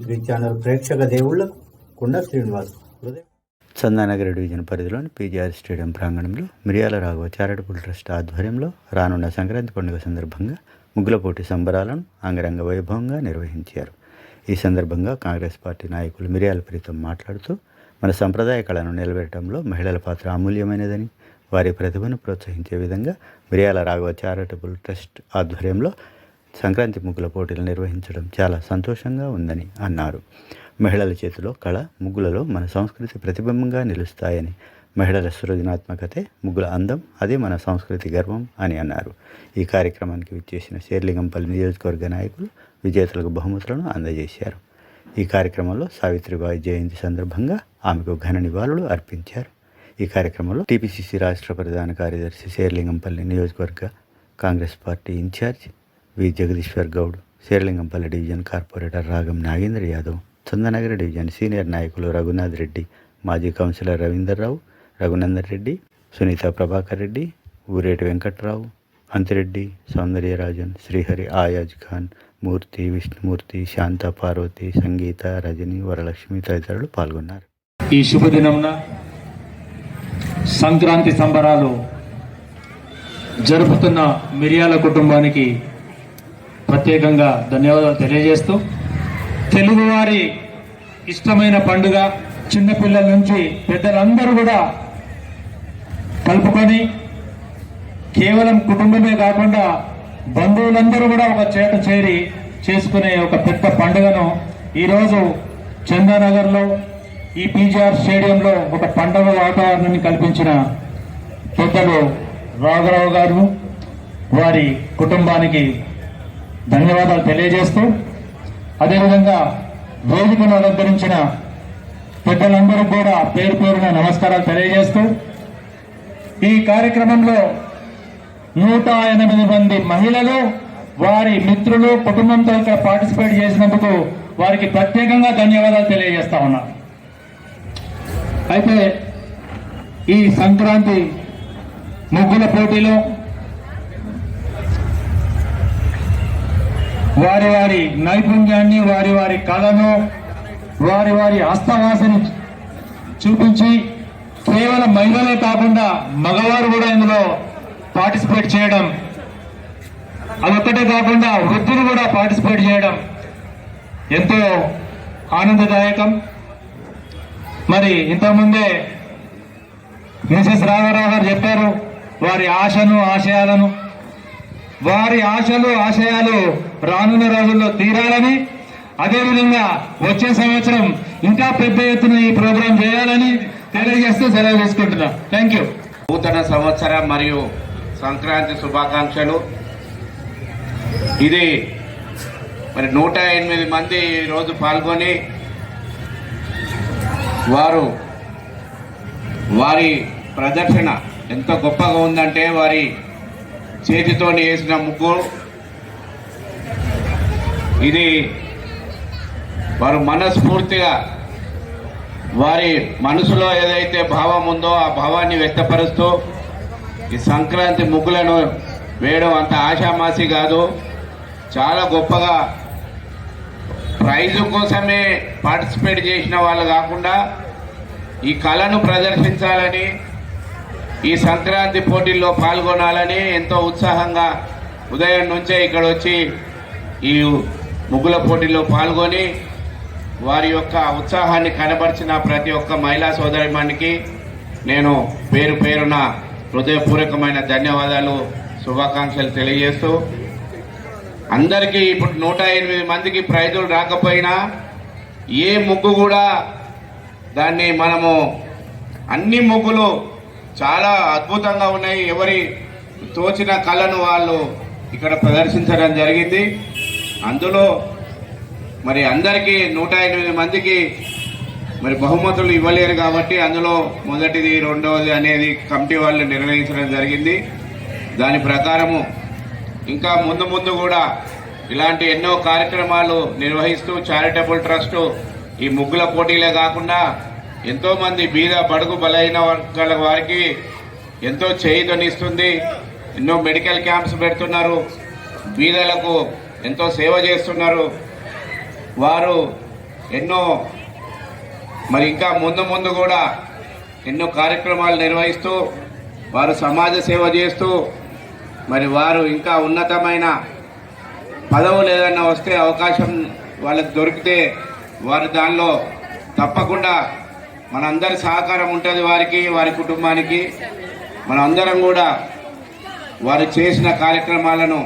Youth channel ప్రేక్షక దేవుళ్లకు కుండ శ్రీనివాస్. చందానగర్ డివిజన్ పరిధిలోని పీజీఆర్ స్టేడియం ప్రాంగణంలో మిరియాల రాఘవ చారిటబుల్ ట్రస్ట్ ఆధ్వర్యంలో రానున్న సంక్రాంతి పండుగ సందర్భంగా ముగ్గుల పోటీ సంబరాలను అంగరంగ వైభవంగా నిర్వహించారు. ఈ సందర్భంగా కాంగ్రెస్ పార్టీ నాయకులు మిరియాల ప్రీతం మాట్లాడుతూ మన సంప్రదాయ కళను నిలబెట్టడంలో మహిళల పాత్ర అమూల్యమైనదని, వారి ప్రతిభను ప్రోత్సహించే విధంగా మిరియాల రాఘవ చారిటబుల్ ట్రస్ట్ ఆధ్వర్యంలో సంక్రాంతి ముగ్గుల పోటీలు నిర్వహించడం చాలా సంతోషంగా ఉందని అన్నారు. మహిళల చేతిలో కళ, ముగ్గులలో మన సంస్కృతి ప్రతిబింబంగా నిలుస్తాయని, మహిళల సృజనాత్మకతే ముగ్గుల అందం, అదే మన సంస్కృతి గర్వం అని అన్నారు. ఈ కార్యక్రమానికి విచ్చేసిన శేర్లింగంపల్లి నియోజకవర్గ నాయకులు విజేతలకు బహుమతులను అందజేశారు. ఈ కార్యక్రమంలో సావిత్రిబాయి జయంతి సందర్భంగా ఆమెకు ఘన నివాళులు అర్పించారు. ఈ కార్యక్రమంలో టీపీసీసీ రాష్ట్ర ప్రధాన కార్యదర్శి శేర్లింగంపల్లి నియోజకవర్గ కాంగ్రెస్ పార్టీ ఇన్ఛార్జ్ వి జగదీశ్వర్ గౌడ్, శేర్లింగంపల్లి డివిజన్ కార్పొరేటర్ రాగం నాగేంద్ర యాదవ్, చందనగర్ డివిజన్ సీనియర్ నాయకులు రఘునాథ్ రెడ్డి, మాజీ కౌన్సిలర్ రవీందర్రావు, రఘునందన్ రెడ్డి, సునీత ప్రభాకర్ రెడ్డి, ఊరేటి వెంకట్రావు, అంతిరెడ్డి, సౌందర్యరాజన్, శ్రీహరి, ఆయాజ్ ఖాన్, మూర్తి, విష్ణుమూర్తి, శాంత, పార్వతి, సంగీత, రజని, వరలక్ష్మి తదితరులు పాల్గొన్నారు. ఈ శుభదినమున సంక్రాంతి సంబరాలు జరుపుతున్న మిరియాల కుటుంబానికి ప్రత్యేకంగా ధన్యవాదాలు తెలియజేస్తూ, తెలుగువారి ఇష్టమైన పండుగ చిన్నపిల్లల నుంచి పెద్దలందరూ కూడా కలుపుకొని కేవలం కుటుంబమే కాకుండా బంధువులందరూ కూడా ఒక చేట చేరి చేసుకునే ఒక పెద్ద పండుగను ఈరోజు చందానగర్లో ఈ పీజీఆర్ స్టేడియంలో ఒక పండుగ వాతావరణాన్ని కల్పించిన పెద్దలు రాఘరావు గారు, వారి కుటుంబానికి ధన్యవాదాలు తెలియజేస్తూ, అదేవిధంగా వేదికను అలంకరించిన పెద్దలందరూ కూడా పేరు పేరున నమస్కారాలు తెలియజేస్తూ, ఈ కార్యక్రమంలో 108 మంది మహిళలు వారి మిత్రులు కుటుంబంతో ఇక్కడ పార్టిసిపేట్ చేసినందుకు వారికి ప్రత్యేకంగా ధన్యవాదాలు తెలియజేస్తా ఉన్నా. అయితే ఈ సంక్రాంతి ముగ్గుల పోటీలో వారి వారి నైపుణ్యాన్ని, వారి వారి కళను, వారి వారి హస్తవాసని చూపించి కేవలం మహిళలే కాకుండా మగవారు కూడా ఇందులో పార్టిసిపేట్ చేయడం, అదొక్కటే కాకుండా వృద్ధులు కూడా పార్టిసిపేట్ చేయడం ఎంతో ఆనందదాయకం. మరి ఇంతకుముందే మిసెస్ రాఘరావు గారు చెప్పారు వారి ఆశను, ఆశయాలను. వారి ఆశలు, ఆశయాలు రానున్న రోజుల్లో తీరాలని, అదేవిధంగా వచ్చే సంవత్సరం ఇంకా పెద్ద ఎత్తున ఈ ప్రోగ్రాం చేయాలని తెలియజేస్తూ సెలవు తీసుకుంటున్నా. Thank you. నూతన సంవత్సరం మరియు సంక్రాంతి శుభాకాంక్షలు. ఇది మరి 108 మంది ఈరోజు పాల్గొని వారి ప్రదర్శన ఎంత గొప్పగా ఉందంటే, వారి చేతితో వేసిన ముగ్గు ఇది వారు మనస్ఫూర్తిగా వారి మనసులో ఏదైతే భావం ఉందో ఆ భావాన్ని వ్యక్తపరుస్తూ ఈ సంక్రాంతి ముగ్గులను వేయడం అంత ఆషామాషి కాదు. చాలా గొప్పగా ప్రైజు కోసమే పార్టిసిపేట్ చేసిన వాళ్ళు కాకుండా ఈ కళను ప్రదర్శించాలని, ఈ సంక్రాంతి పోటీల్లో పాల్గొనాలని ఎంతో ఉత్సాహంగా ఉదయం నుంచే ఇక్కడ వచ్చి ఈ ముగ్గుల పోటీల్లో పాల్గొని వారి యొక్క ఉత్సాహాన్ని కనబరిచిన ప్రతి ఒక్క మహిళా సోదరిమణికి నేను పేరు పేరున హృదయపూర్వకమైన ధన్యవాదాలు, శుభాకాంక్షలు తెలియజేస్తూ, అందరికీ ఇప్పుడు 108 మందికి ప్రైజులు రాకపోయినా ఏ ముగ్గు కూడా దాన్ని మనము అన్ని ముగ్గులు చాలా అద్భుతంగా ఉన్నాయి. ఎవరి తోచిన కళను వాళ్ళు ఇక్కడ ప్రదర్శించడం జరిగింది. అందులో మరి అందరికీ 108 మందికి మరి బహుమతులు ఇవ్వలేరు కాబట్టి అందులో మొదటిది, రెండవది అనేది కమిటీ వాళ్ళు నిర్ణయించడం జరిగింది. దాని ప్రకారము ఇంకా ముందు ముందు కూడా ఇలాంటి ఎన్నో కార్యక్రమాలు నిర్వహిస్తూ చారిటబుల్ ట్రస్ట్ ఈ ముగ్గుల పోటీలే కాకుండా ఎంతోమంది బీద బడుగు బలైన వర్గాల వారికి ఎంతో చేయూతనిస్తుంది. ఎన్నో మెడికల్ క్యాంప్స్ పెడుతున్నారు, బీదలకు ఎంతో సేవ చేస్తున్నారు. వారు ఎన్నో మరి ఇంకా ముందు ముందు కూడా ఎన్నో కార్యక్రమాలు నిర్వహిస్తూ వారు సమాజ సేవ చేస్తూ మరి వారు ఇంకా ఉన్నతమైన పదవులు ఏదైనా వస్తే అవకాశం వాళ్ళకి దొరికితే వారు దానిలో తప్పకుండా మనందరి సహకారం ఉంటుంది వారికి, వారి కుటుంబానికి. మనందరం కూడా వారు చేసిన కార్యక్రమాలను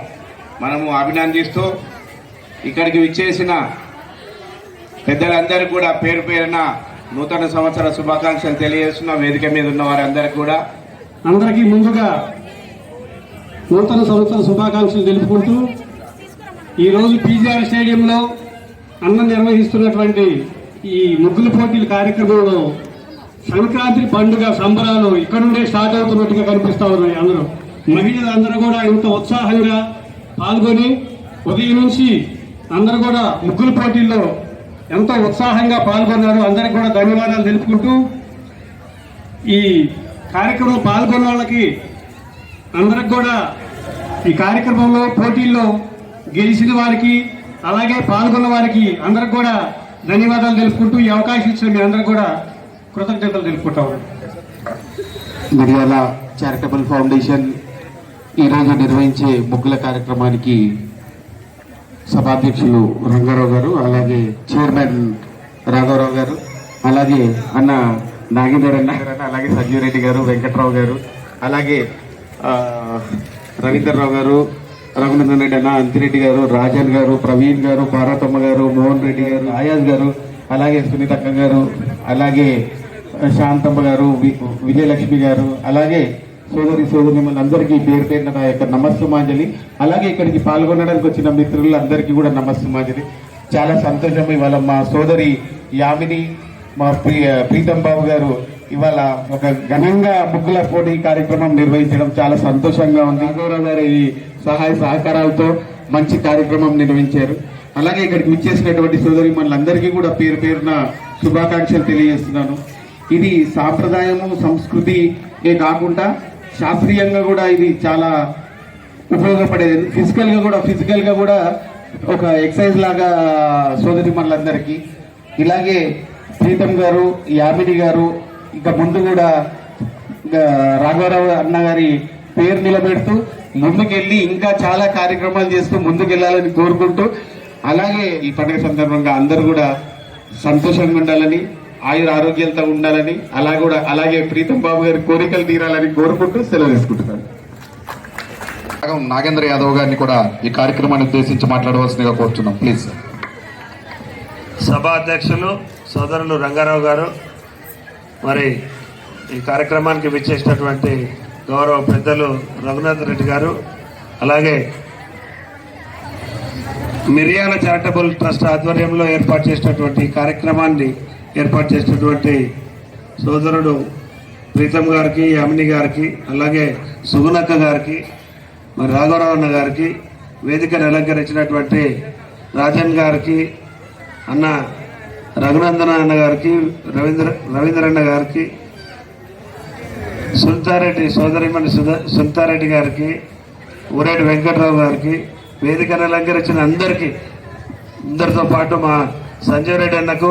మనము అభినందిస్తూ ఇక్కడికి విచ్చేసిన పెద్దలందరికీ కూడా పేరు పేరున నూతన సంవత్సర శుభాకాంక్షలు తెలియజేస్తున్న వేదిక మీద ఉన్న వారందరికీ కూడా అందరికీ ముందుగా నూతన సంవత్సర శుభాకాంక్షలు తెలుపుకుంటూ ఈరోజు పీజీఆర్ స్టేడియంలో అన్నం నిర్వహిస్తున్నటువంటి ఈ ముగ్గుల పోటీల కార్యక్రమంలో సంక్రాంతి పండుగ సంబరాలు ఇక్కడ నుండే స్టార్ట్ అవుతున్నట్టుగా కనిపిస్తా ఉన్నాయి. అందరూ మహిళలందరూ కూడా ఇంత ఉత్సాహంగా పాల్గొని ఉదయం నుంచి అందరూ కూడా ముగ్గుల పోటీల్లో ఎంతో ఉత్సాహంగా పాల్గొన్నారు. అందరికి కూడా ధన్యవాదాలు తెలుపుకుంటూ ఈ కార్యక్రమంలో పాల్గొన్న వాళ్ళకి అందరికి కూడా ఈ కార్యక్రమంలో పోటీల్లో గెలిచిన వారికి అలాగే పాల్గొన్న వారికి అందరికి కూడా ధన్యవాదాలు తెలుపుకుంటూ ఈ అవకాశం ఇచ్చిన మీ అందరికి కూడా కృతజ్ఞతలు తెలుపుకుంటాము. మిర్యాల చారిటబుల్ ఫౌండేషన్ ఈరోజు నిర్వహించే ముగ్గుల కార్యక్రమానికి సభాధ్యక్షులు రంగారావు గారు, అలాగే చైర్మన్ రాఘవరావు గారు, అలాగే అన్న నాగేందర్ అన్న, అలాగే సంజీవ్ రెడ్డి గారు, వెంకట్రావు గారు, అలాగే రవీందర్రావు గారు, రఘునందన్ రెడ్డి అన్న, అంతిరెడ్డి గారు, రాజన్ గారు, ప్రవీణ్ గారు, పార్వతమ్మ గారు, మోహన్ రెడ్డి గారు, ఆయాజ్ గారు, అలాగే సునీతక్క గారు, అలాగే శాంతమ్మ గారు, విజయలక్ష్మి గారు, అలాగే సోదరి మిమ్మల్ని అందరికీ పేరు పేరున నా యొక్క నమస్సుమాంజలి. అలాగే ఇక్కడికి పాల్గొనడానికి వచ్చిన మిత్రులందరికీ కూడా నమస్సుమాంజలి. చాలా సంతోషం. ఇవాళ మా సోదరి యామిని, మా ప్రీతం బాబు గారు ఇవాళ ఒక ఘనంగా ముగ్గుల పోటీ కార్యక్రమం నిర్వహించడం చాలా సంతోషంగా ఉంది. రాఘవరావు గారి సహాయ సహకారాలతో మంచి కార్యక్రమం నిర్వహించారు. అలాగే ఇక్కడికి విచ్చేసినటువంటి సోదరి మనందరికీ కూడా పేరు పేరున శుభాకాంక్షలు తెలియజేస్తున్నాను. ఇది సాంప్రదాయము సంస్కృతికే కాకుండా శాస్త్రీయంగా కూడా ఇది చాలా ఉపయోగపడేది. ఫిజికల్ గా కూడా ఒక ఎక్సర్సైజ్ లాగా సోదరి మనందరికీ. ఇలాగే ప్రీతం గారు, యామిని గారు ఇక ముందు కూడా రాఘవరావు అన్న గారి పేరు నిలబెడుతూ ముందుకెళ్ళి ఇంకా చాలా కార్యక్రమాలు చేస్తూ ముందుకెళ్లాలని కోరుకుంటూ, అలాగే ఈ పండుగ సందర్భంగా అందరూ కూడా సంతోషంగా ఉండాలని, ఆయుర ఆరోగ్యాలతో ఉండాలని, అలాగే ప్రీతం బాబు గారి కోరికలు తీరాలని కోరుకుంటూ సెలవు తీసుకుంటున్నాను. నాగేంద్ర యాదవ్ గారిని కూడా ఈ కార్యక్రమాన్ని ఉద్దేశించి మాట్లాడవలసిందిగా కోరుతున్నాం. ప్లీజ్. సభా అధ్యక్షులు సోదరులు రంగారావు గారు, మరి ఈ కార్యక్రమానికి విచ్చేసినటువంటి గౌరవ పెద్దలు రఘునాథ్ రెడ్డి గారు, అలాగే మిర్యాల చారిటబుల్ ట్రస్ట్ ఆధ్వర్యంలో ఏర్పాటు చేసినటువంటి కార్యక్రమాన్ని ఏర్పాటు చేసినటువంటి సోదరుడు ప్రీతం గారికి, యామిని గారికి, అలాగే సుగుణక్క గారికి, మరి రాఘవరావు అన్న గారికి, వేదికను అలంకరించినటువంటి రాజన్ గారికి, అన్న రఘునందన అన్న గారికి, రవీంద్రన్న గారికి, సునీతారెడ్డి సోదరిమణి సునీతారెడ్డి గారికి, ఊరేటి వెంకట్రావు గారికి, వేదికను అలంకరించిన అందరితో పాటు మా సంజయ్ రెడ్డి అన్నకు,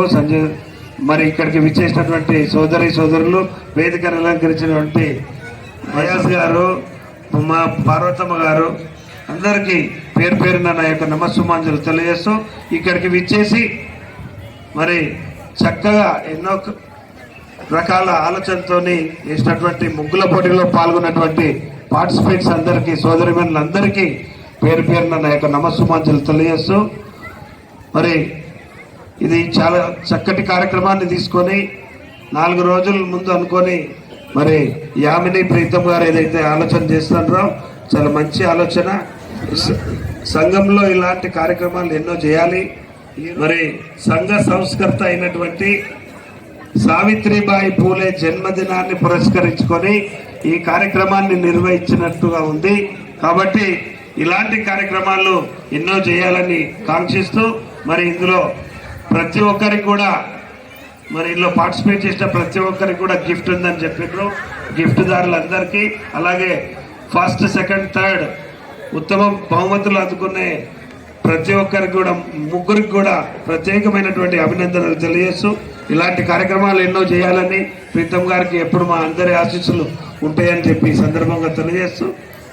మరి ఇక్కడికి విచ్చేసినటువంటి సోదరులు, వేదికను అలంకరించినటువంటి అయాస్ గారు, మా పార్వతమ్మ గారు, అందరికీ పేరు పేరున నా యొక్క నమస్సుమాంజలు తెలియజేస్తూ ఇక్కడికి విచ్చేసి మరి చక్కగా ఎన్నో రకాల ఆలోచనతోని చేసినటువంటి ముగ్గుల పోటీలో పాల్గొన్నటువంటి పార్టిసిపేట్స్ అందరికీ, సోదరిమణులందరికీ పేరు పేరున నా యొక్క నమస్సుమాంజలు తెలియజేస్తూ, మరి ఇది చాలా చక్కటి కార్యక్రమాన్ని తీసుకొని 4 రోజుల ముందు అనుకొని మరి యామిని ప్రీతం గారు ఏదైతే ఆలోచన చేస్తున్నారో చాలా మంచి ఆలోచన. సంఘంలో ఇలాంటి కార్యక్రమాలు ఎన్నో చేయాలి. మరి సంఘ సంస్కర్త అయినటువంటి సావిత్రిబాయి పూలే జన్మదినాన్ని పురస్కరించుకొని ఈ కార్యక్రమాన్ని నిర్వహించినట్టుగా ఉంది. కాబట్టి ఇలాంటి కార్యక్రమాలు ఎన్నో చేయాలని కాంక్షిస్తూ, మరి ఇందులో ప్రతి ఒక్కరికి కూడా, మరి ఇందులో పార్టిసిపేట్ చేసిన ప్రతి ఒక్కరికి కూడా గిఫ్ట్ ఉందని చెప్పారు. గిఫ్ట్ దారులందరికీ, అలాగే ఫస్ట్, సెకండ్, థర్డ్ ఉత్తమ బహుమతులు అందుకునే ప్రతి ఒక్కరికి కూడా, ముగ్గురికి కూడా ప్రత్యేకమైనటువంటి అభినందనలు తెలియజేస్తూ ఇలాంటి కార్యక్రమాలు ఎన్నో చేయాలని ప్రీతం గారికి ఎప్పుడు మా అందరి ఆశీస్సులు ఉంటాయని చెప్పి ఈ సందర్భంగా తెలియజేస్తూ,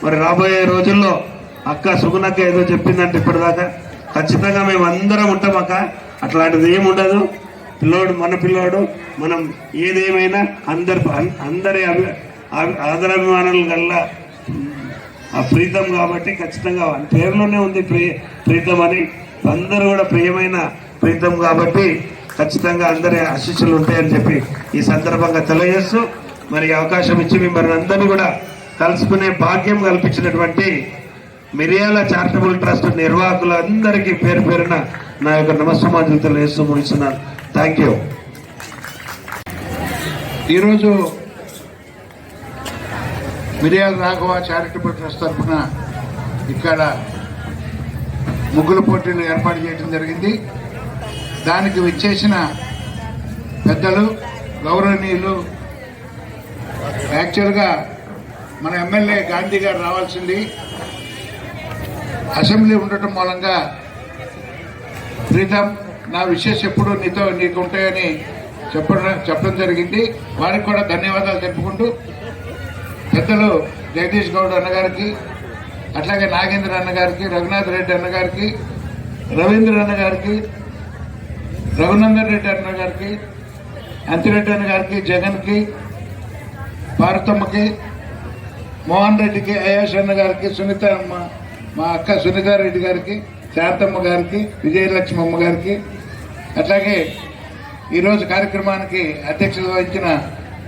మరి రాబోయే రోజుల్లో అక్క సుగుణక్క ఏదో చెప్పిందంటే ఇప్పటిదాకా ఖచ్చితంగా మేము అందరం ఉంటాం అక్క. అట్లాంటిది ఏముండదు. పిల్లోడు మన పిల్లోడు, మనం ఏదేమైనా అందరి ఆదరాభిమానాలు గల్లా ప్రీతం కాబట్టి ఖచ్చితంగా పేరులోనే ఉంది ప్రీతం అని. అందరూ కూడా ప్రియమైన ప్రీతం కాబట్టి ఖచ్చితంగా అందరి ఆశీస్సులు ఉంటాయని చెప్పి ఈ సందర్భంగా తెలియజేస్తూ, మరి అవకాశం ఇచ్చి మిమ్మల్ని అందరినీ కూడా కలుసుకునే భాగ్యం కల్పించినటువంటి మిరియాల చారిటబుల్ ట్రస్ట్ నిర్వాహకులందరికీ పేరు పేరున నా యొక్క నమస్సమాజులు తెలియజేస్తూ ముగిస్తున్నాను. Thank you. ఈరోజు మిరియాల రాఘవ చారిటబుల్ ట్రస్ట్ తరఫున ఇక్కడ ముగ్గుల పోటీలు ఏర్పాటు చేయడం జరిగింది. దానికి విచ్చేసిన పెద్దలు, గౌరవనీయులు, యాక్చువల్గా మన ఎమ్మెల్యే గాంధీ గారు రావాల్సింది, అసెంబ్లీ ఉండటం మూలంగా ప్రీతం నా విషయస్ ఎప్పుడు నీకు ఉంటాయని చెప్పడం జరిగింది. వారికి కూడా ధన్యవాదాలు తెలుపుకుంటూ, పెద్దలు జగదీష్ గౌడ్ అన్నగారికి, అట్లాగే నాగేంద్ర అన్నగారికి, రఘునాథ్ రెడ్డి అన్నగారికి, రవీంద్ర అన్నగారికి, రఘునందన్ రెడ్డి అన్నగారికి, అంతిరెడ్డి అన్నగారికి, జగన్కి, భారతమ్మకి, మోహన్ రెడ్డికి, అయాష్ అన్నగారికి, సునీత మా అక్క సునీతారెడ్డి గారికి, శాంతమ్మ గారికి, విజయలక్ష్మమ్మ గారికి, అట్లాగే ఈరోజు కార్యక్రమానికి అధ్యక్షత వహించిన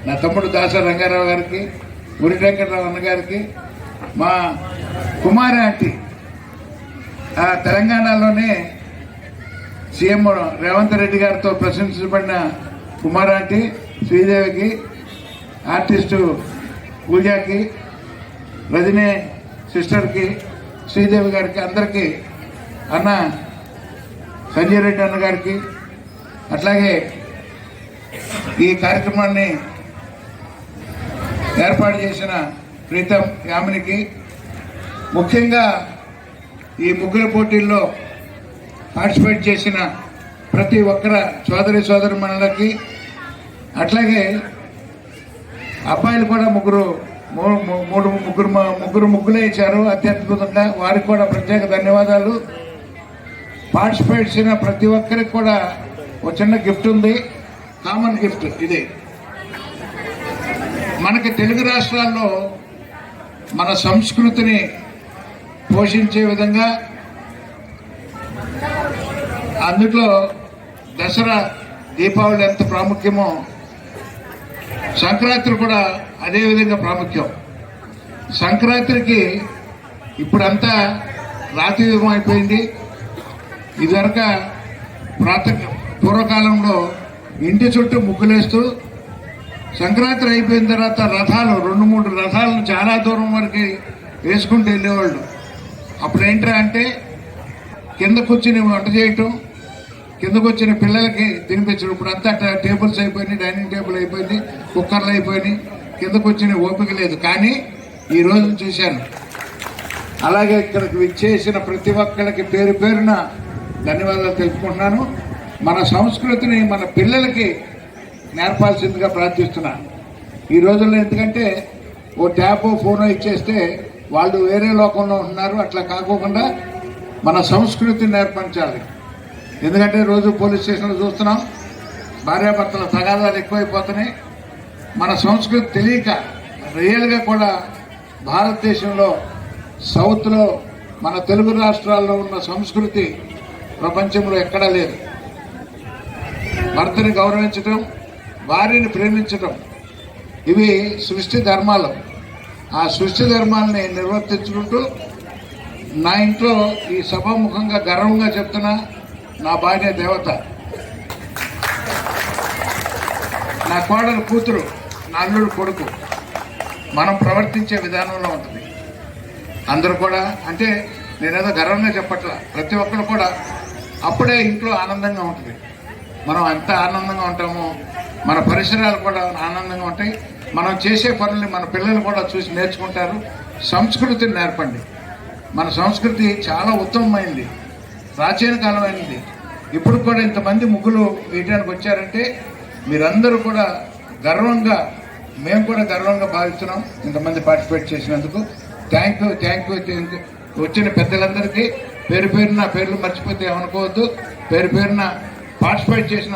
నా తమ్ముడు దాస రంగారావు గారికి, ఉరి వెంకటరావు అన్నగారికి, మా కుమారి ఆంటీ తెలంగాణలోనే సీఎం రేవంత్ రెడ్డి గారితో ప్రశంసించబడిన కుమారి ఆంటీ శ్రీదేవికి, ఆర్టిస్టు పూజాకి, రజనీ సిస్టర్కి, శ్రీదేవి గారికి, అందరికీ, అన్న సంజయ్ రెడ్డి అన్న గారికి, అట్లాగే ఈ కార్యక్రమాన్ని ఏర్పాటు చేసిన ప్రీతం యామినికి, ముఖ్యంగా ఈ ముగ్గుల పోటీల్లో పార్టిసిపేట్ చేసిన ప్రతి ఒక్కర సోదరిమణులకి, అట్లాగే అబ్బాయిలు కూడా ముగ్గురు ముగ్గులే ఇచ్చారు అత్యద్భుతంగా. వారికి కూడా ప్రత్యేక ధన్యవాదాలు. పార్టిసిపేట్ చేసిన ప్రతి ఒక్కరికి కూడా ఒక చిన్న గిఫ్ట్ ఉంది, కామన్ గిఫ్ట్. ఇది మనకి తెలుగు రాష్ట్రాల్లో మన సంస్కృతిని పోషించే విధంగా, అందులో దసరా, దీపావళి ఎంత ప్రాముఖ్యమో సంక్రాంతి కూడా అదే విధంగా ప్రాముఖ్యం. సంక్రాంతికి ఇప్పుడంతా రాతియుగం అయిపోయింది. ఇదివరకు పూర్వకాలంలో ఇంటి చుట్టూ ముగ్గులేస్తూ సంక్రాంతి అయిపోయిన తర్వాత రథాలు, 2-3 రథాలను చాలా దూరం వరకు వేసుకుంటూ వెళ్ళేవాళ్ళు. అప్పుడు ఏంట్రా అంటే కింద కూర్చుని వంట చేయటం, కిందకు వచ్చిన పిల్లలకి తినిపించడం. ఇప్పుడు అంతా టేబుల్స్ అయిపోయినాయి, డైనింగ్ టేబుల్ అయిపోయింది, కుక్కర్లు అయిపోయినాయి, కిందకు వచ్చిన ఓపిక లేదు. కానీ ఈ రోజు చూశాను. అలాగే ఇక్కడికి విచ్చేసిన ప్రతి ఒక్కరికి పేరు పేరున ధన్యవాదాలు తెలుపుకుంటున్నాను. మన సంస్కృతిని మన పిల్లలకి నేర్పాల్సిందిగా ప్రార్థిస్తున్నాను. ఈ రోజుల్లో ఎందుకంటే ఓ ట్యాబో ఫోనో ఇచ్చేస్తే వాళ్ళు వేరే లోకంలో ఉన్నారు. అట్లా కాకోకుండా మన సంస్కృతిని నేర్పించాలి. ఎందుకంటే రోజు పోలీస్ స్టేషన్లో చూస్తున్నాం, భార్యాభర్తల తగాదాలు ఎక్కువైపోతున్నాయి. మన సంస్కృతి తెలియక రియల్గా కూడా భారతదేశంలో సౌత్లో మన తెలుగు రాష్ట్రాల్లో ఉన్న సంస్కృతి ప్రపంచంలో ఎక్కడా లేదు. భర్తని గౌరవించడం, భార్యని ప్రేమించడం, ఇవి సృష్టి ధర్మాలు. ఆ సృష్టి ధర్మాలని నిర్వర్తించుకుంటూ నా ఇంట్లో ఈ సభాముఖంగా గర్వంగా చెప్తున్నా, నా భార్య దేవత, నా కోడలు కూతురు, నా అల్లుడు కొడుకు. మనం ప్రవర్తించే విధానంలో ఉంటుంది. అందరూ కూడా, అంటే నేనేదో గర్వంగా చెప్పట్లా, ప్రతి ఒక్కరు కూడా అప్పుడే ఇంట్లో ఆనందంగా ఉంటుంది. మనం ఎంత ఆనందంగా ఉంటామో మన పరిసరాలు కూడా ఆనందంగా ఉంటాయి. మనం చేసే పనుల్ని మన పిల్లలు కూడా చూసి నేర్చుకుంటారు. సంస్కృతిని నేర్పండి. మన సంస్కృతి చాలా ఉత్తమమైంది. ప్రాచీన కాలమైనది. ఇప్పుడు కూడా ఇంతమంది ముగ్గులు వేయడానికి వచ్చారంటే మీరందరూ కూడా గర్వంగా, మేము కూడా గర్వంగా భావిస్తున్నాం ఇంతమంది పార్టిసిపేట్ చేసినందుకు. Thank you. వచ్చిన పెద్దలందరికీ పేరు పేరున, పేర్లు మర్చిపోతే ఏమనుకోవద్దు, పేరు పేరున పార్టిసిపేట్ చేసిన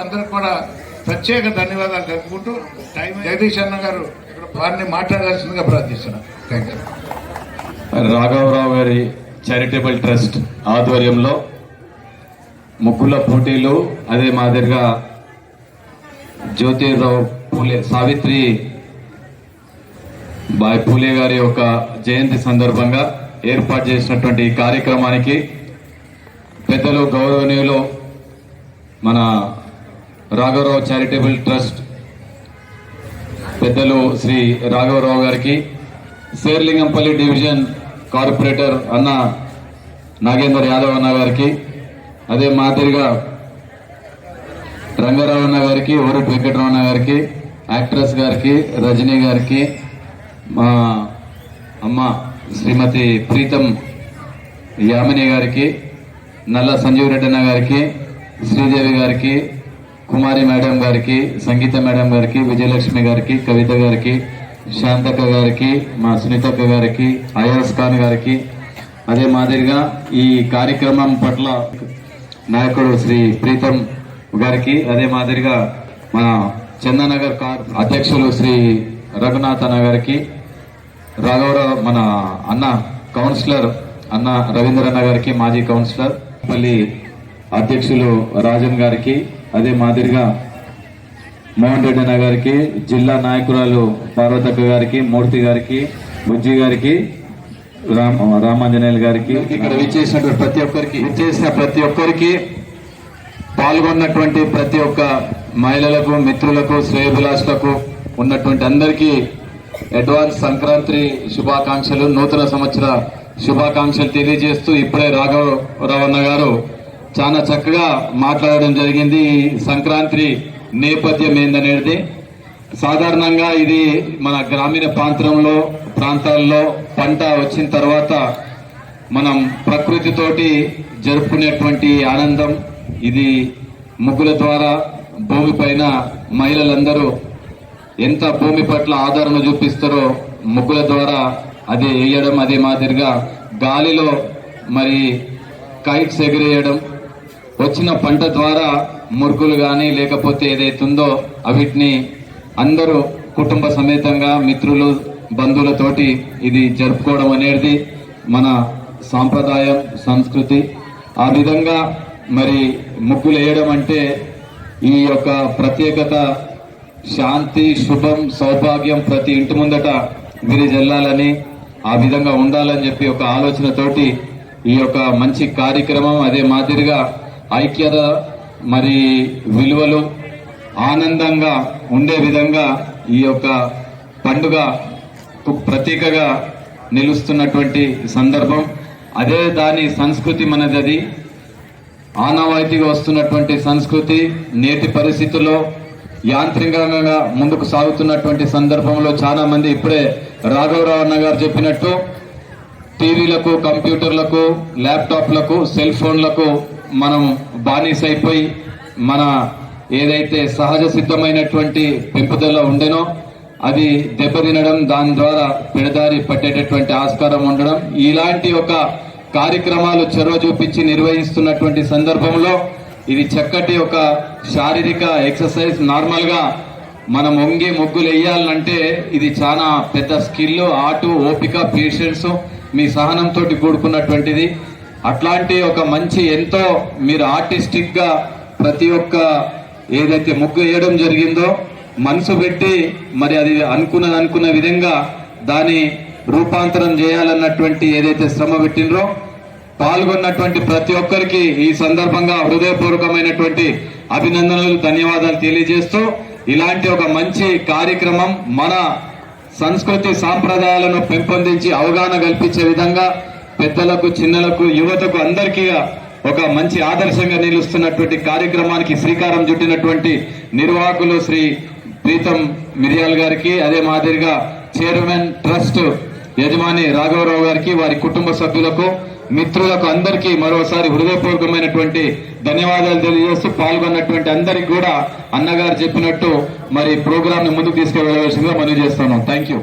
అందరికి కూడా ప్రత్యేక ధన్యవాదాలు తెలుపుకుంటూ జగదీష్ అన్న గారు వారిని మాట్లాడాల్సిందిగా ప్రార్థిస్తున్నాం. Thank you. రాఘవరావు గారి చారిటబుల్ ట్రస్ట్ ఆధ్వర్యంలో ముగ్గుల పోటీలు, అదే మాదిరిగా జ్యోతిరావు పూలే, సావిత్రి బాయ్ పూలే గారి యొక్క జయంతి సందర్భంగా ఏర్పాటు చేసినటువంటి ఈ కార్యక్రమానికి పెద్దలు, గౌరవనీయులు మన రాఘవరావు చారిటబుల్ ట్రస్ట్ పెద్దలు శ్రీ రాఘవరావు గారికి, శేర్లింగంపల్లి డివిజన్ కార్పొరేటర్ అన్న నాగేందర్ యాదవ్ అన్న గారికి, అదే మాదిరిగా రంగారావు అన్న గారికి, ఓరటి వెంకటరావు అన్న గారికి, యాక్ట్రెస్ గారికి, రజనీ గారికి, మా అమ్మ శ్రీమతి ప్రీతం యామిని గారికి, నల్ల సంజీవ్ రెడ్డి అన్న గారికి, శ్రీదేవి గారికి, కుమారి మేడం గారికి, సంగీత మేడం గారికి, విజయలక్ష్మి గారికి, కవిత గారికి, శాంతక్క గారికి, మా సునీతక్క గారికి, అయాస్ ఖాన్ గారికి, అదే మాదిరిగా ఈ కార్యక్రమం పట్ల నాయకుడు శ్రీ ప్రీతం గారికి, అదే మాదిరిగా మన చందనగర్ అధ్యక్షులు శ్రీ రఘునాథ్ అన్న గారికి, రాఘవరావు మన అన్న కౌన్సిలర్ అన్న రవీంద్రన్న గారికి, మాజీ కౌన్సిలర్ మళ్ళీ అధ్యక్షులు రాజన్ గారికి, అదే మాదిరిగా మోహన్ రెడ్డి అన్న గారికి, జిల్లా నాయకురాలు పార్వతక్క గారికి, మూర్తి గారికి, బుజ్జి గారికి, రామాంజనేయులు గారికి, ఇక్కడ విచ్చేసినటువంటి ప్రతి ఒక్కరికి పాల్గొన్నటువంటి ప్రతి ఒక్క మహిళలకు, మిత్రులకు, శ్రేయభిలాషులకు ఉన్నటువంటి అందరికీ అడ్వాన్స్ సంక్రాంతి శుభాకాంక్షలు, నూతన సంవత్సర శుభాకాంక్షలు తెలియజేస్తూ ఇప్పుడే రాఘవరావు అన్న గారు చాలా చక్కగా మాట్లాడడం జరిగింది. ఈ సంక్రాంతి నేపథ్యం ఏందనేది సాధారణంగా ఇది మన గ్రామీణ ప్రాంతాల్లో పంట వచ్చిన తర్వాత మనం ప్రకృతితోటి జరుపుకునేటువంటి ఆనందం ఇది. ముగ్గుల ద్వారా భూమి పైన మహిళలందరూ ఎంత భూమి పట్ల ఆదరణ చూపిస్తారో ముగ్గుల ద్వారా అది వేయడం, అదే మాదిరిగా గాలిలో మరి కైట్స్ ఎగిరేయడం, వచ్చిన పంట ద్వారా మురుకులు కానీ లేకపోతే ఏదైతుందో అవిటిని అందరూ కుటుంబ సమేతంగా మిత్రులు, బంధువులతోటి ఇది జరుపుకోవడం అనేది మన సాంప్రదాయం, సంస్కృతి. ఆ విధంగా మరి ముగ్గులు వేయడం అంటే ఈ యొక్క ప్రత్యేకత, శాంతి, శుభం, సౌభాగ్యం ప్రతి ఇంటి ముందట విరిజల్లాలని, ఆ విధంగా ఉండాలని చెప్పి ఒక ఆలోచనతోటి ఈ యొక్క మంచి కార్యక్రమం, అదే మాదిరిగా ఐక్యత మరి విలువలు ఆనందంగా ఉండే విధంగా ఈ యొక్క పండుగ ప్రతీకగా నిలుస్తున్నటువంటి సందర్భం. అదే దాని సంస్కృతి మనది, అది ఆనవాయితీగా వస్తున్నటువంటి సంస్కృతి. నేటి పరిస్థితుల్లో యాంత్రికంగా ముందుకు సాగుతున్నటువంటి సందర్భంలో చాలా మంది ఇప్పుడే రాఘవరావు అన్న గారు చెప్పినట్టు టీవీలకు, కంప్యూటర్లకు, ల్యాప్టాప్లకు, సెల్ ఫోన్లకు మనం బానిసైపోయి మన ఏదైతే సహజ సిద్ధమైనటువంటి పెంపుదల ఉండేనో అది దెబ్బతినడం, దాని ద్వారా పెడదారి పట్టేటటువంటి ఆస్కారం ఉండడం, ఇలాంటి ఒక కార్యక్రమాలు చొరవ చూపించి నిర్వహిస్తున్నటువంటి సందర్భంలో ఇది చక్కటి ఒక శారీరక ఎక్సర్సైజ్. నార్మల్ గా మనం వంగి ముగ్గులు వేయాలంటే ఇది చాలా పెద్ద స్కిల్, ఆటు, ఓపిక, పేషెన్స్, మీ సహనంతో కూడుకున్నటువంటిది. అట్లాంటి ఒక మంచి ఎంతో మీరు ఆర్టిస్టిక్ గా ప్రతి ఒక్క ఏదైతే ముగ్గు వేయడం జరిగిందో మనసు పెట్టి మరి అది అనుకున్న విధంగా దాని రూపాంతరం చేయాలన్నటువంటి ఏదైతే శ్రమ పెట్టినరో పాల్గొన్నటువంటి ప్రతి ఒక్కరికి ఈ సందర్భంగా హృదయపూర్వకమైనటువంటి అభినందనలు, ధన్యవాదాలు తెలియజేస్తూ ఇలాంటి ఒక మంచి కార్యక్రమం మన సంస్కృతి సాంప్రదాయాలను పెంపొందించి అవగాహన కల్పించే విధంగా పెద్దలకు, చిన్నలకు, యువతకు అందరికీ ఒక మంచి ఆదర్శంగా నిలుస్తున్నటువంటి కార్యక్రమానికి శ్రీకారం చుట్టినటువంటి నిర్వాహకులు శ్రీ ప్రీతం మిరియాల్ గారికి, అదే మాదిరిగా చైర్మన్ ట్రస్ట్ యజమాని రాఘవరావు గారికి, వారి కుటుంబ సభ్యులకు, మిత్రులకు అందరికీ మరోసారి హృదయపూర్వకమైనటువంటి ధన్యవాదాలు తెలియజేస్తూ పాల్గొన్నటువంటి అందరికి కూడా అన్నగారు చెప్పినట్టు మరి ప్రోగ్రామ్ ని ముందుకు తీసుకెళ్లవలసిందిగా మనవి చేస్తున్నాం. Thank you.